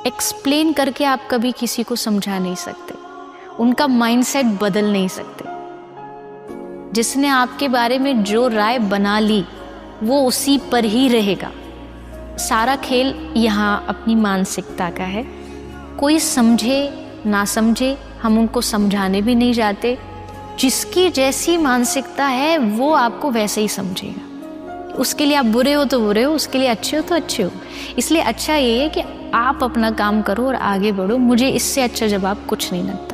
Explain करके आप कभी किसी को समझा नहीं सकते, उनका माइंडसेट बदल नहीं सकते। जिसने आपके बारे में जो राय बना ली वो उसी पर ही रहेगा। सारा खेल यहाँ अपनी मानसिकता का है। कोई समझे ना समझे, हम उनको समझाने भी नहीं जाते। जिसकी जैसी मानसिकता है वो आपको वैसे ही समझेगा। उसके लिए आप बुरे हो तो बुरे हो, उसके लिए अच्छे हो तो अच्छे हो। इसलिए अच्छा ये है कि आप अपना काम करो और आगे बढ़ो। मुझे इससे अच्छा जवाब कुछ नहीं लगता।